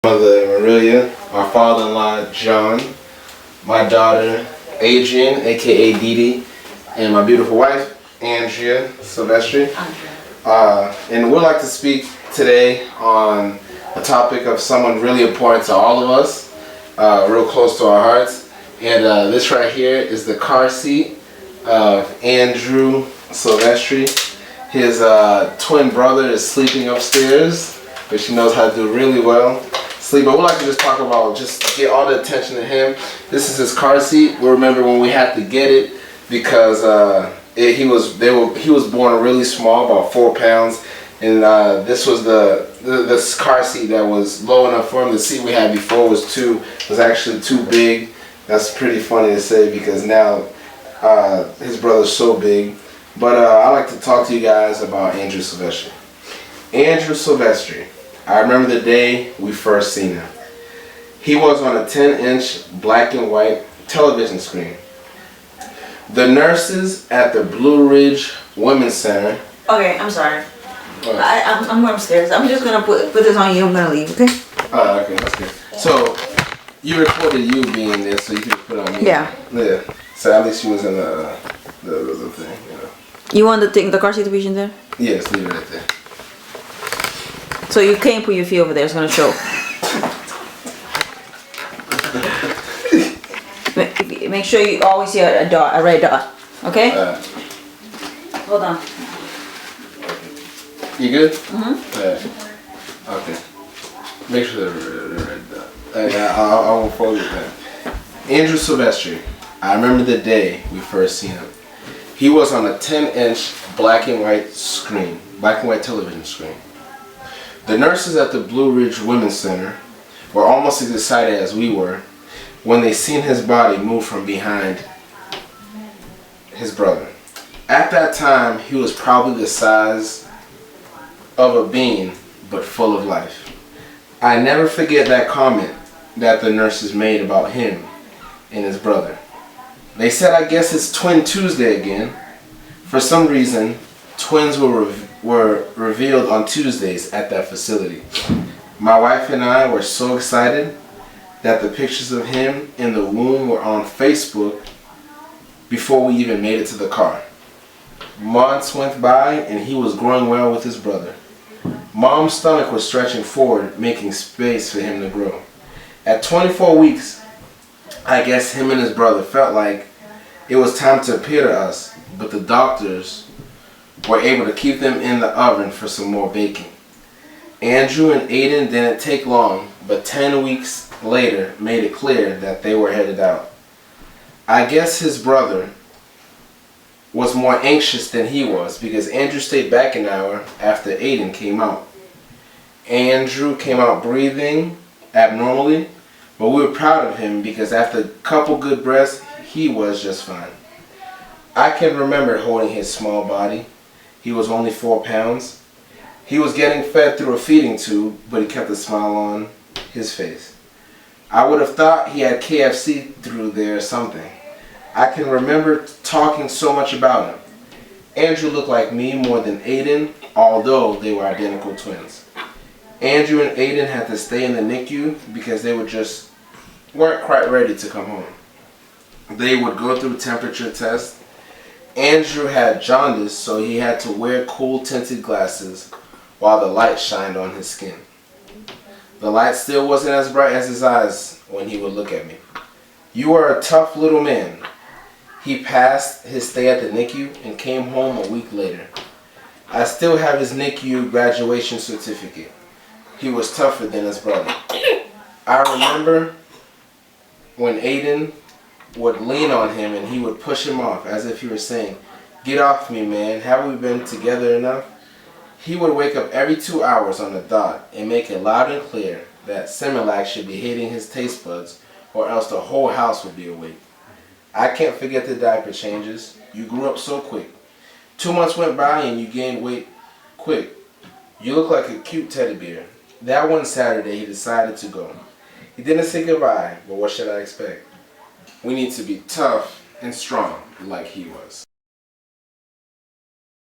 Mother Marilia, my father-in-law John, my daughter Adrian, aka Didi, and my beautiful wife Andrea Silvestri. And we'd like to speak today on a topic of someone really important to all of us, real close to our hearts. And this right here is the car seat of Andrew Silvestri. His twin brother is sleeping upstairs, which he knows how to do really well. But we'd like to just talk about, just get all the attention to him. This is his car seat. We remember when we had to get it because he was born really small, about 4 pounds, and this was this car seat that was low enough for him. The seat we had before was actually too big. That's pretty funny to say because now his brother's so big. But I'd like to talk to you guys about Andrew Silvestri. Andrew Silvestri. I remember the day we first seen him. He was on a 10-inch black and white television screen. The nurses at the Blue Ridge Women's Center. Okay, I'm sorry. I'm going upstairs. I'm just gonna put this on you. I'm gonna leave. Okay. Okay, that's good. So you recorded you being there, so you could put it on me. Yeah. Yeah. So at least you was in the thing. You know. You want the car seat division there? Yes, leave it right there. So you can't put your feet over there. It's gonna show. Make sure you always see a dot, a red dot. Okay. Hold on. You good? Mhm. Okay. Make sure the red dot. I won't fold it then. Andrew Silvestri. I remember the day we first seen him. He was on a 10-inch black and white screen, black and white television screen. The nurses at the Blue Ridge Women's Center were almost as excited as we were when they seen his body move from behind his brother. At that time, he was probably the size of a bean, but full of life. I never forget that comment that the nurses made about him and his brother. They said, I guess it's Twin Tuesday again. For some reason, twins were revealed on Tuesdays at that facility. My wife and I were so excited that the pictures of him in the womb were on Facebook before we even made it to the car. Months went by and he was growing well with his brother. Mom's stomach was stretching forward, making space for him to grow. At 24 weeks, I guess him and his brother felt like it was time to appear to us, but the doctors were able to keep them in the oven for some more baking. Andrew and Aiden didn't take long, but 10 weeks later made it clear that they were headed out. I guess his brother was more anxious than he was because Andrew stayed back an hour after Aiden came out. Andrew came out breathing abnormally, but we were proud of him because after a couple good breaths, he was just fine. I can remember holding his small body. He was only 4 pounds. He was getting fed through a feeding tube, but he kept a smile on his face. I would have thought he had KFC through there or something. I can remember talking so much about him. Andrew looked like me more than Aiden, although they were identical twins. Andrew and Aiden had to stay in the NICU because they weren't quite ready to come home. They would go through temperature tests. Andrew had jaundice, so he had to wear cool tinted glasses while the light shined on his skin. The light still wasn't as bright as his eyes when he would look at me. You are a tough little man. He passed his stay at the NICU and came home a week later. I still have his NICU graduation certificate. He was tougher than his brother. I remember when Aiden would lean on him and he would push him off as if he were saying, "Get off me, man. Haven't we been together enough?" He would wake up every 2 hours on the dot and make it loud and clear that Similac should be hitting his taste buds or else the whole house would be awake. I can't forget the diaper changes. You grew up so quick. 2 months went by and you gained weight quick. You look like a cute teddy bear. That one Saturday he decided to go. He didn't say goodbye, but what should I expect? We need to be tough and strong like he was.